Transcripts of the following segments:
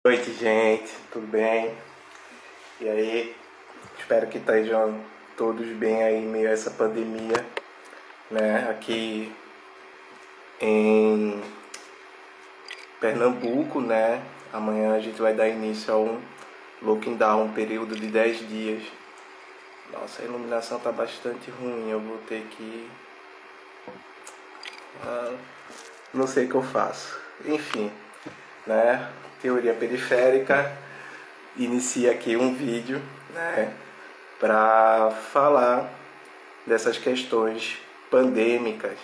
Boa noite, gente, tudo bem? E aí, espero que estejam todos bem aí em meio a essa pandemia, né? Aqui em Pernambuco, né? Amanhã a gente vai dar início a um lockdown, um período de 10 dias. Nossa, a iluminação tá bastante ruim, eu vou ter que... não sei o que eu faço. Enfim, né? Teoria periférica, inicia aqui um vídeo, né? Para falar dessas questões pandêmicas,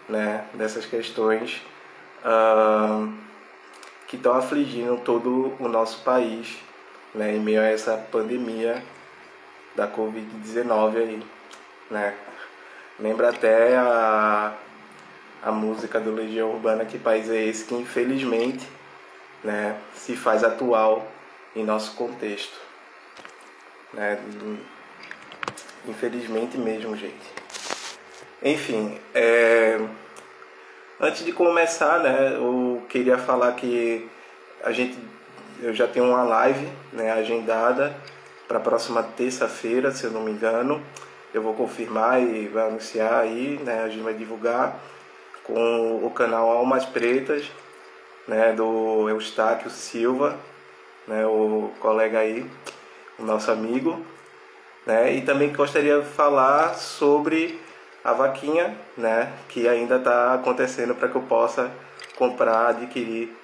né? Dessas questões que estão afligindo todo o nosso país, né? Em meio a essa pandemia da Covid-19 aí, né? Lembra até a música do Legião Urbana, Que País é Esse, que infelizmente, né, se faz atual em nosso contexto, né? Infelizmente mesmo, gente. Enfim, antes de começar, né, eu queria falar que eu já tenho uma live, né, agendada para a próxima terça-feira, se eu não me engano. Eu vou confirmar e vai anunciar aí, né, a gente vai divulgar com o canal Almas Pretas, né, do Eustáquio Silva, né, o colega aí, o nosso amigo, né, e também gostaria de falar sobre a vaquinha, né, que ainda está acontecendo para que eu possa comprar, adquirir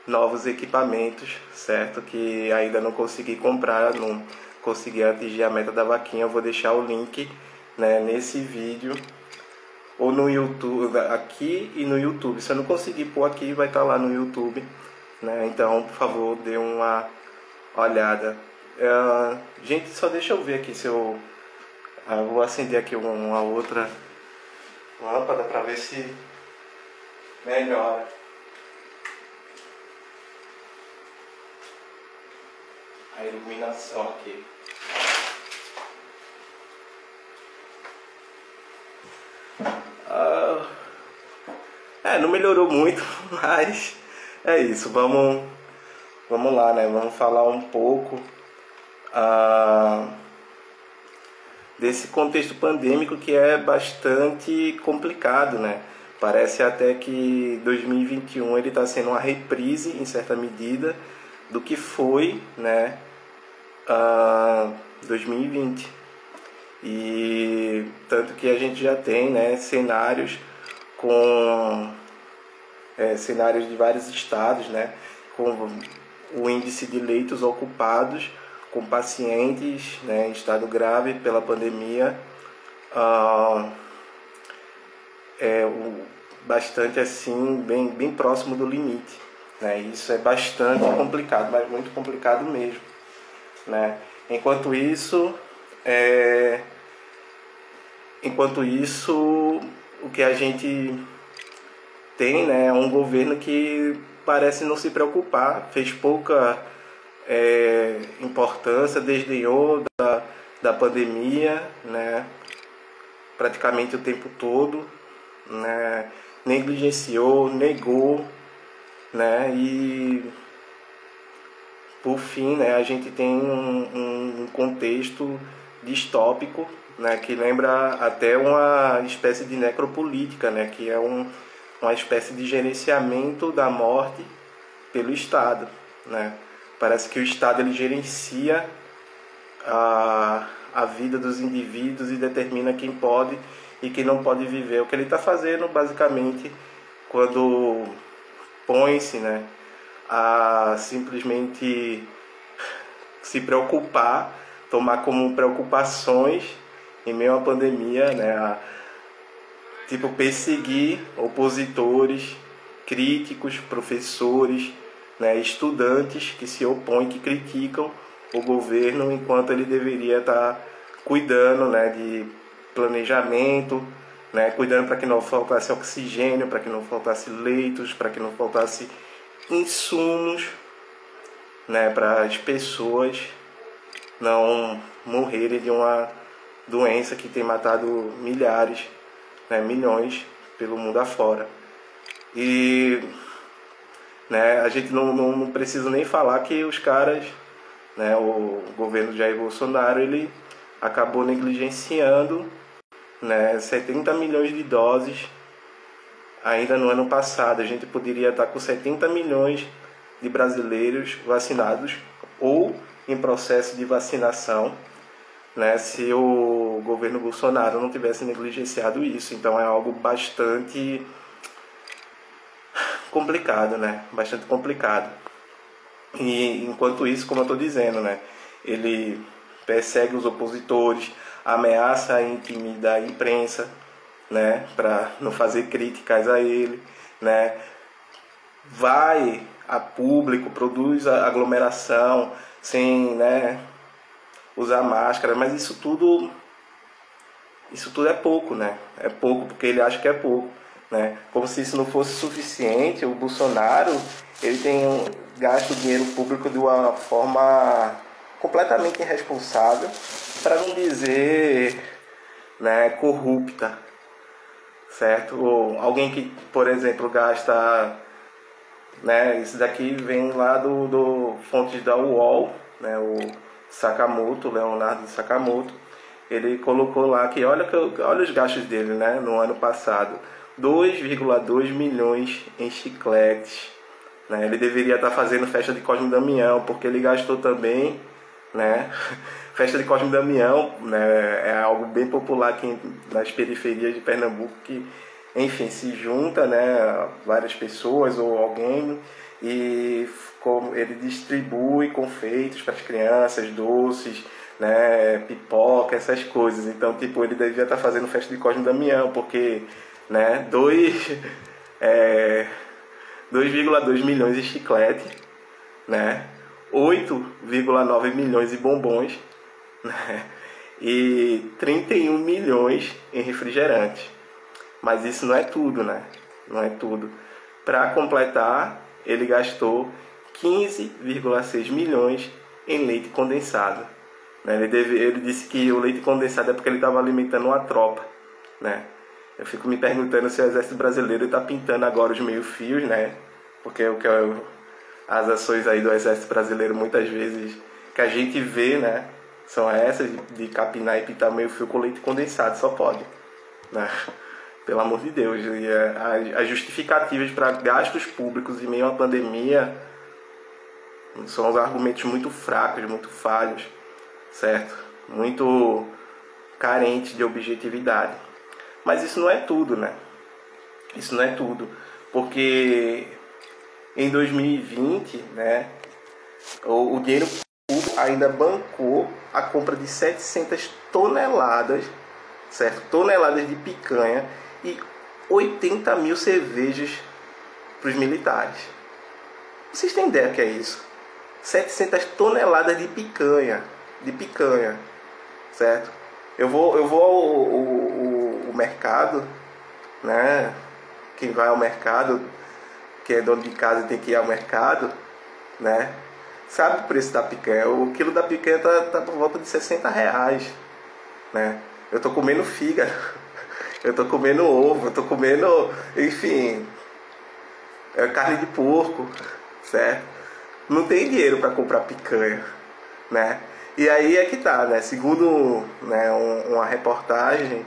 novos equipamentos, certo? Que ainda não consegui comprar, não consegui atingir a meta da vaquinha. Eu vou deixar o link, né, nesse vídeo ou no YouTube, aqui e no YouTube. Se eu não conseguir pôr aqui, vai estar lá no YouTube, né? Então, por favor, dê uma olhada. Gente, só deixa eu ver aqui se eu vou acender aqui uma outra lâmpada para ver se melhora. A iluminação aqui. Não melhorou muito, mas é isso. Vamos lá, né? Vamos falar um pouco desse contexto pandêmico que é bastante complicado, né? Parece até que 2021 ele está sendo uma reprise, em certa medida, do que foi, né, 2020. E tanto que a gente já tem, né, cenários cenários de vários estados, né, com o índice de leitos ocupados com pacientes, né, em estado grave pela pandemia, bastante assim, bem próximo do limite, né? Isso é bastante complicado, mas muito complicado mesmo, né? Enquanto isso, o que a gente tem, né, é um governo que parece não se preocupar, fez pouca importância, desdenhou da pandemia, né, praticamente o tempo todo, né, negligenciou, negou, né, e por fim, né, a gente tem um contexto distópico, né, que lembra até uma espécie de necropolítica, né, que é uma espécie de gerenciamento da morte pelo Estado, né. Parece que o Estado ele gerencia a vida dos indivíduos e determina quem pode e quem não pode viver. O que ele está fazendo, basicamente, quando põe-se, né, a simplesmente se preocupar, tomar como preocupações em meio à pandemia, né, tipo perseguir opositores, críticos, professores, né, estudantes que se opõem, que criticam o governo, enquanto ele deveria estar cuidando, né, de planejamento, né, cuidando para que não faltasse oxigênio, para que não faltasse leitos, para que não faltasse insumos, né, para as pessoas não morrerem de uma doença que tem matado milhares, né, milhões pelo mundo afora. E né? A gente não precisa nem falar que os caras, né, o governo Jair Bolsonaro, ele acabou negligenciando, né, 70 milhões de doses ainda no ano passado. A gente poderia estar com 70 milhões de brasileiros vacinados ou em processo de vacinação, né, se o governo Bolsonaro não tivesse negligenciado isso. Então é algo bastante complicado, né? Bastante complicado. E enquanto isso, como eu estou dizendo, né, ele persegue os opositores, ameaça intimidar a imprensa, né, para não fazer críticas a ele, né, vai a público, produz aglomeração sem, né, usar máscara, mas isso tudo é pouco, né? É pouco porque ele acha que é pouco, né? Como se isso não fosse suficiente, o Bolsonaro, ele tem gasto dinheiro público de uma forma completamente irresponsável, para não dizer, né, corrupta, certo? Ou alguém que, por exemplo, gasta, né, isso daqui vem lá do fontes da UOL, né, o Sakamoto, Leonardo Sakamoto, ele colocou lá que olha os gastos dele, né, no ano passado, 2,2 milhões em chicletes, né? Ele deveria estar fazendo festa de Cosme e Damião, porque ele gastou também, né? Festa de Cosme e Damião, né, é algo bem popular aqui nas periferias de Pernambuco, que, enfim, se junta, né, várias pessoas ou alguém, e ele distribui confeitos para as crianças, doces, né, pipoca, essas coisas. Então, tipo, ele devia estar fazendo festa de Cosme e Damião, porque, né, 2,2 milhões de chiclete, né, 8,9 milhões de bombons, né, e 31 milhões em refrigerante. Mas isso não é tudo, né? Não é tudo. Para completar, ele gastou 15,6 milhões em leite condensado, né? Ele disse que o leite condensado é porque ele estava alimentando uma tropa, né? Eu fico me perguntando se o Exército Brasileiro está pintando agora os meio-fios, né? Porque as ações aí do Exército Brasileiro, muitas vezes, que a gente vê, né, são essas de capinar e pintar meio-fio com leite condensado, só pode, né? Pelo amor de Deus. E as justificativas para gastos públicos em meio à pandemia são os argumentos muito fracos, muito falhos, certo? Muito carentes de objetividade. Mas isso não é tudo, né? Isso não é tudo. Porque em 2020, né, o dinheiro público ainda bancou a compra de 700 toneladas, certo? Toneladas de picanha e 80 mil cervejas para os militares. Vocês têm ideia do que é isso? 700 toneladas de picanha, certo? Eu vou ao mercado, né? Quem vai ao mercado, que é dono de casa, tem que ir ao mercado, né? Sabe o preço da picanha? O quilo da picanha tá por volta de R$60, né? Eu tô comendo fígado, eu tô comendo ovo, eu tô comendo, enfim, carne de porco, certo? Não tem dinheiro para comprar picanha, né? E aí é que tá, né? Segundo, né, uma reportagem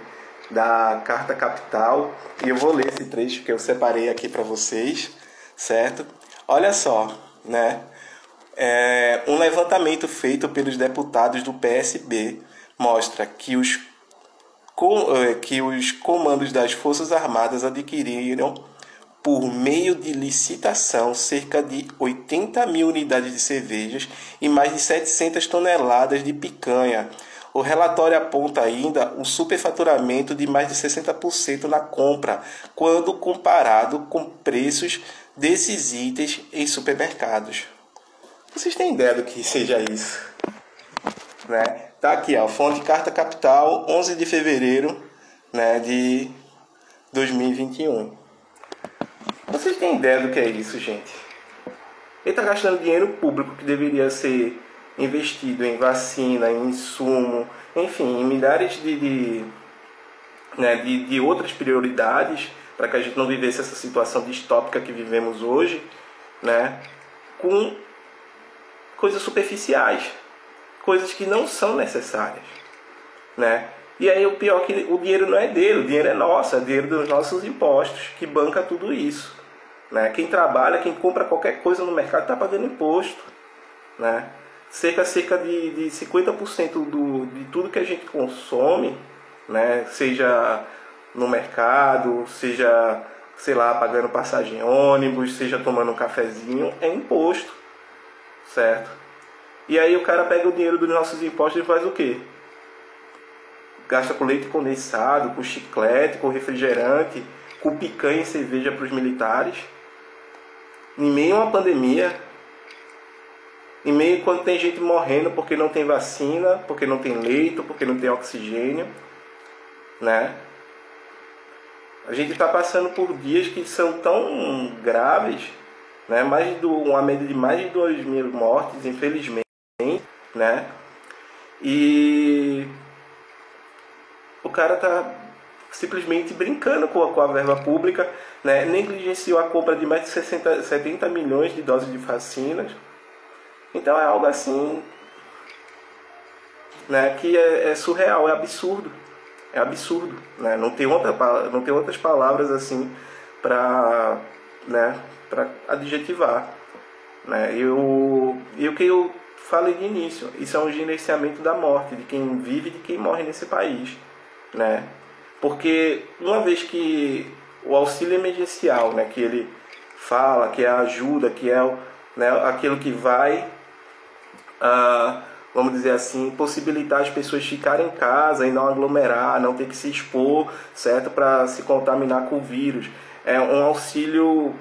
da Carta Capital, e eu vou ler esse trecho que eu separei aqui para vocês, certo? Olha só, né? Um levantamento feito pelos deputados do PSB mostra que os comandos das Forças Armadas adquiriram, por meio de licitação, cerca de 80 mil unidades de cervejas e mais de 700 toneladas de picanha. O relatório aponta ainda um superfaturamento de mais de 60% na compra, quando comparado com preços desses itens em supermercados. Vocês têm ideia do que seja isso? Né? Tá aqui, ó, fonte Carta Capital, 11 de fevereiro, né, de 2021. Vocês têm ideia do que é isso, gente? Ele está gastando dinheiro público que deveria ser investido em vacina, em insumo, enfim, em milhares de outras prioridades, para que a gente não vivesse essa situação distópica que vivemos hoje, né, com coisas superficiais, coisas que não são necessárias, né? E aí o pior é que o dinheiro não é dele, o dinheiro é nosso, é dinheiro dos nossos impostos que banca tudo isso, né? Quem trabalha, quem compra qualquer coisa no mercado está pagando imposto, né? Cerca de 50% de tudo que a gente consome, né? Seja no mercado, seja, sei lá, pagando passagem em ônibus, seja tomando um cafezinho, é imposto, certo? E aí o cara pega o dinheiro dos nossos impostos e faz o quê? Gasta com leite condensado, com chiclete, com refrigerante, com picanha e cerveja para os militares. Em meio a uma pandemia, em meio quando tem gente morrendo porque não tem vacina, porque não tem leito, porque não tem oxigênio, né? A gente está passando por dias que são tão graves, né? Uma média de mais de 2.000 mortes, infelizmente, né? E o cara tá simplesmente brincando com a verba pública, né? Negligenciou a compra de mais de 70 milhões de doses de vacinas. Então é algo assim, né, que é surreal, é absurdo. É absurdo, né? Não tem outras palavras assim para, né, para adjetivar, né? E o que eu falei de início, isso é um gerenciamento da morte, de quem vive e de quem morre nesse país, né? Porque uma vez que o auxílio emergencial, né, que ele fala, que é a ajuda, que é né, aquilo que vai, vamos dizer assim, possibilitar as pessoas ficarem em casa e não aglomerar, não ter que se expor, certo, para se contaminar com o vírus. É um auxílio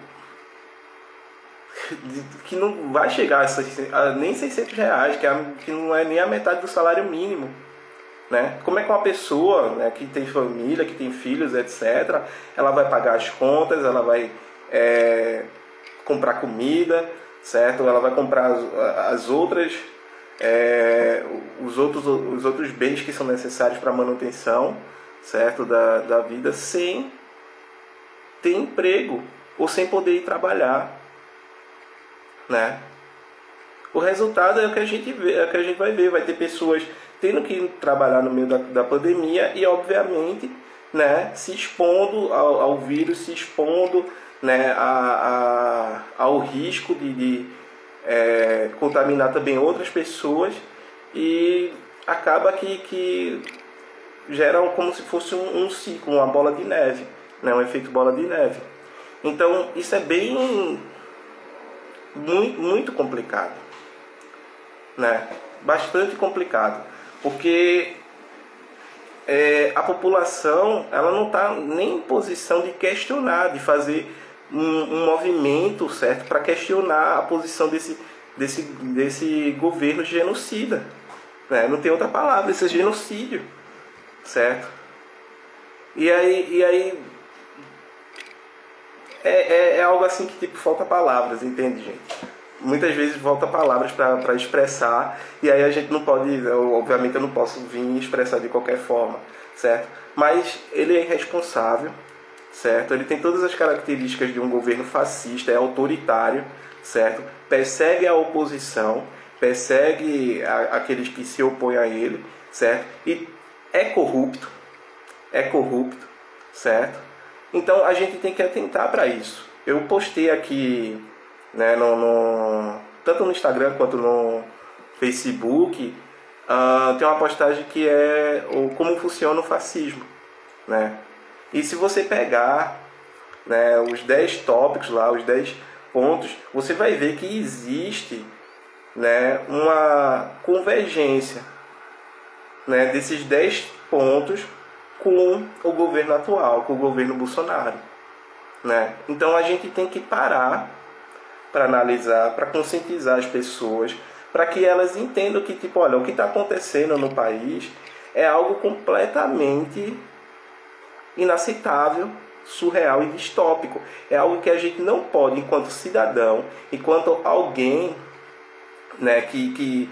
que não vai chegar a nem R$600, que não é nem a metade do salário mínimo, né? Como é que uma pessoa, né, que tem família, que tem filhos, etc., ela vai pagar as contas, ela vai comprar comida, certo? Ela vai comprar as outras, os outros bens que são necessários para a manutenção, certo, da vida, sem ter emprego ou sem poder ir trabalhar, né? O resultado é o que a gente vê, é o que a gente vai ver. Vai ter pessoas tendo que trabalhar no meio da pandemia e, obviamente, né, se expondo ao vírus, se expondo, né, ao risco de contaminar também outras pessoas, e acaba que gera como se fosse um ciclo, uma bola de neve, né, um efeito bola de neve. Então isso é muito complicado, né? Bastante complicado, porque a população ela não está nem em posição de questionar, de fazer um movimento, certo, para questionar a posição desse governo genocida, né? Não tem outra palavra, esse é genocídio, certo? E aí é algo assim que tipo falta palavras, entende, gente? Muitas vezes falta palavras para expressar, e aí a gente não pode, obviamente eu não posso vir expressar de qualquer forma, certo? Mas ele é irresponsável, certo? Ele tem todas as características de um governo fascista, é autoritário, certo? Persegue a oposição, persegue aqueles que se opõem a ele, certo? E é corrupto, certo? Então a gente tem que atentar para isso. Eu postei aqui, né, tanto no Instagram quanto no Facebook, tem uma postagem que é como funciona o fascismo, né? E se você pegar, né, os 10 tópicos lá, os 10 pontos, você vai ver que existe, né, uma convergência, né, desses 10 pontos com o governo atual, com o governo Bolsonaro, né? Então a gente tem que parar para analisar, para conscientizar as pessoas, para que elas entendam que, tipo, olha, o que está acontecendo no país é algo completamente inaceitável, surreal e distópico. É algo que a gente não pode, enquanto cidadão, enquanto alguém, né, que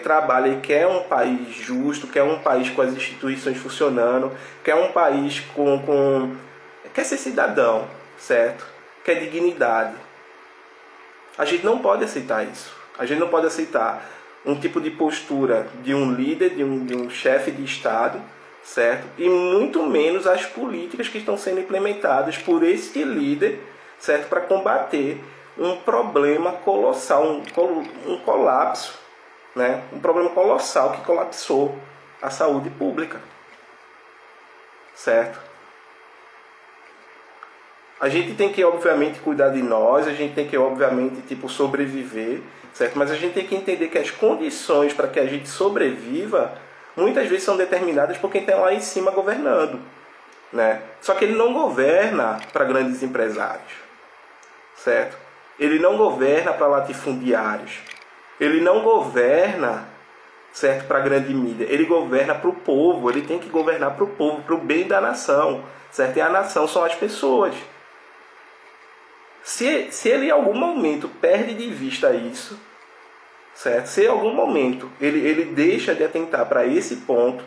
trabalha e quer um país justo, quer um país com as instituições funcionando, quer um país quer ser cidadão, certo? Quer dignidade, A gente não pode aceitar isso. A gente não pode aceitar um tipo de postura de um líder, de um chefe de Estado, certo? E muito menos as políticas que estão sendo implementadas por esse líder, certo? Para combater um problema colossal, um colapso, né? Um problema colossal que colapsou a saúde pública, certo? A gente tem que, obviamente, cuidar de nós, a gente tem que, obviamente, sobreviver, certo? Mas a gente tem que entender que as condições para que a gente sobreviva, muitas vezes são determinadas por quem está lá em cima governando, né? Só que ele não governa para grandes empresários, certo? Ele não governa para latifundiários. Ele não governa, certo, para a grande mídia. Ele governa para o povo. Ele tem que governar para o povo, para o bem da nação, certo? E a nação são as pessoas. Se ele em algum momento perde de vista isso, certo? Se em algum momento ele deixa de atentar para esse ponto,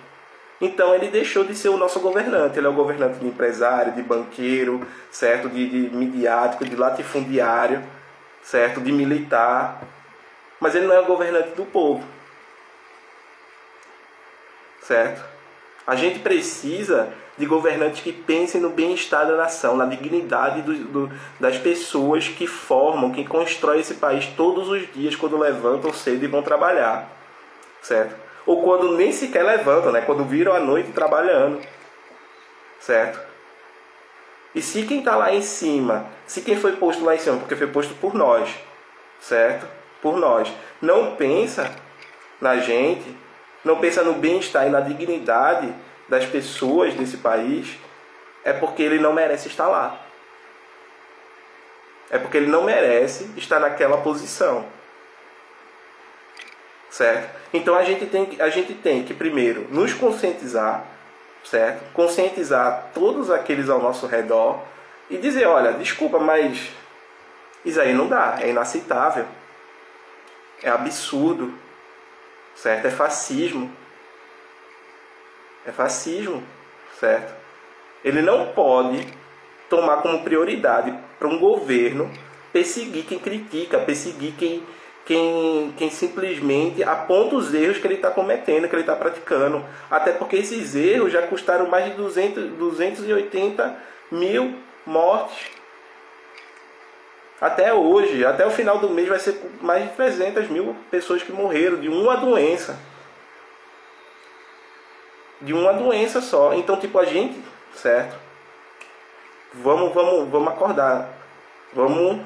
então ele deixou de ser o nosso governante. Ele é o governante de empresário, de banqueiro, certo? De midiático, de latifundiário, certo? De militar. Mas ele não é o governante do povo, certo? A gente precisa de governantes que pensem no bem-estar da nação, na dignidade das pessoas que formam, que constroem esse país todos os dias quando levantam cedo e vão trabalhar, certo? Ou quando nem sequer levantam, né? Quando viram à noite trabalhando, certo? E se quem está lá em cima, se quem foi posto lá em cima, porque foi posto por nós, certo? Por nós, não pensa na gente, não pensa no bem-estar e na dignidade das pessoas desse país, é porque ele não merece estar lá. É porque ele não merece estar naquela posição. Certo? Então a gente tem que primeiro nos conscientizar, certo? Conscientizar todos aqueles ao nosso redor e dizer, olha, desculpa, mas isso aí não dá, é inaceitável, é absurdo, certo? É fascismo. É fascismo, certo? Ele não pode tomar como prioridade para um governo perseguir quem critica, perseguir quem simplesmente aponta os erros que ele está cometendo, que ele está praticando. Até porque esses erros já custaram mais de 280 mil mortes. Até hoje, até o final do mês, vai ser mais de 300 mil pessoas que morreram de uma doença. De uma doença só. Então, a gente, certo? Vamos acordar. Vamos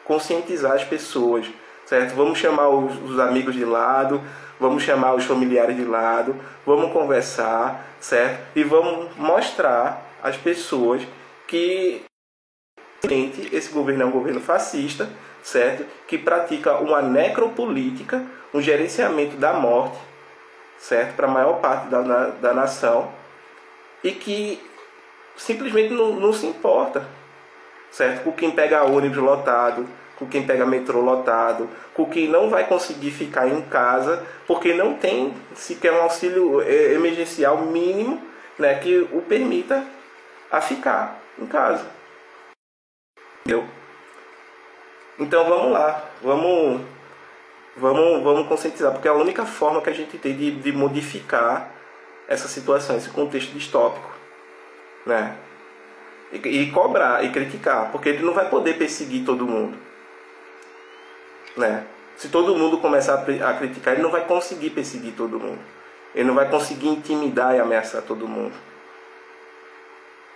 conscientizar as pessoas, certo? Vamos chamar os amigos de lado, vamos chamar os familiares de lado, vamos conversar, certo? E vamos mostrar às pessoas que esse governo é um governo fascista, certo? Que pratica uma necropolítica, um gerenciamento da morte, certo? Para a maior parte da nação, e que simplesmente não se importa, certo? Com quem pega ônibus lotado, com quem pega metrô lotado, com quem não vai conseguir ficar em casa porque não tem sequer um auxílio emergencial mínimo, né, que o permita a ficar em casa. Entendeu? Então vamos lá, vamos conscientizar, porque é a única forma que a gente tem de modificar essa situação, esse contexto distópico, né? E cobrar e criticar, porque ele não vai poder perseguir todo mundo, né? Se todo mundo começar a criticar, ele não vai conseguir perseguir todo mundo, ele não vai conseguir intimidar e ameaçar todo mundo,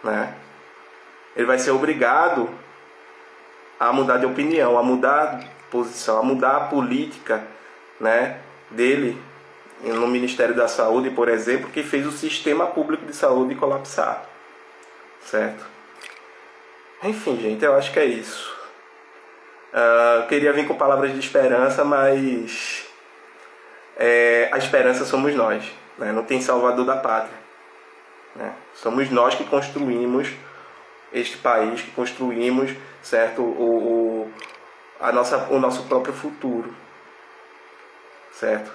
né? Ele vai ser obrigado a mudar de opinião, a mudar de posição, a mudar a política, né, dele no Ministério da Saúde, por exemplo, que fez o sistema público de saúde colapsar, certo? Enfim, gente, eu acho que é isso. Queria vir com palavras de esperança, mas a esperança somos nós, né? Não tem salvador da pátria, né? Somos nós que construímos este país, que construímos, certo, o nosso próprio futuro, certo?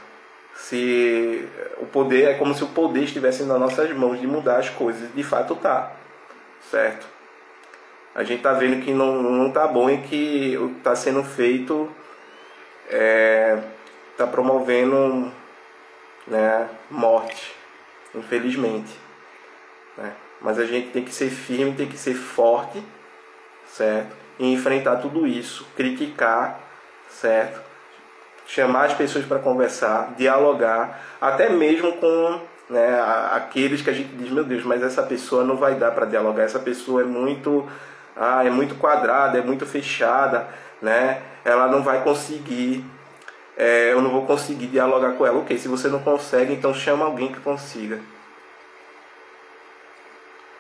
Se o poder é como se o poder estivesse nas nossas mãos de mudar as coisas, de fato tá, certo? A gente está vendo que não está bom e que o que está sendo feito está promovendo, né, morte, infelizmente, né? Mas a gente tem que ser firme, tem que ser forte, certo? E enfrentar tudo isso, criticar, certo? Chamar as pessoas para conversar, dialogar, até mesmo com, né, aqueles que a gente diz, meu Deus, mas essa pessoa não vai dar para dialogar, essa pessoa é muito quadrada, é muito fechada, né? Ela não vai conseguir, eu não vou conseguir dialogar com ela. Ok, se você não consegue, então chama alguém que consiga,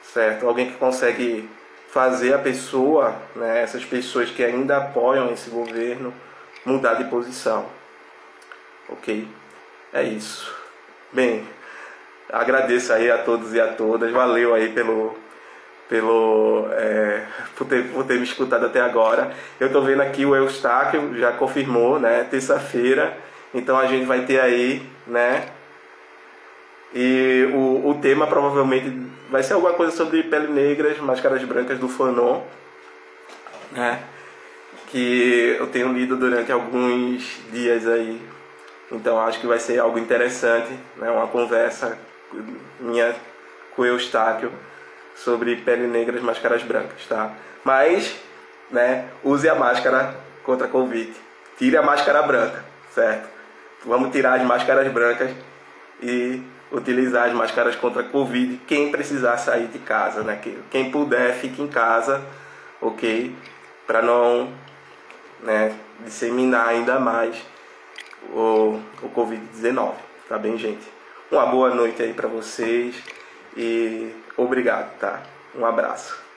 certo? Alguém que consegue fazer a pessoa, né, essas pessoas que ainda apoiam esse governo, mudar de posição, ok? É isso. Bem, agradeço aí a todos e a todas, valeu aí por ter me escutado até agora. Eu estou vendo aqui o Eustáquio já confirmou, né, terça-feira, então a gente vai ter aí, né, e o tema provavelmente vai ser alguma coisa sobre pele negras, máscaras brancas do Fanon, né, que eu tenho lido durante alguns dias aí, então acho que vai ser algo interessante, né, uma conversa minha com o Eustáquio sobre pele negras, máscaras brancas, tá? Mas, né, use a máscara contra a Covid. Tire a máscara branca, certo? Vamos tirar as máscaras brancas e utilizar as máscaras contra a Covid. Quem precisar sair de casa, né? Quem puder, fique em casa, ok? Para não, né, disseminar ainda mais o Covid-19, tá bem, gente? Uma boa noite aí para vocês e obrigado, tá? Um abraço.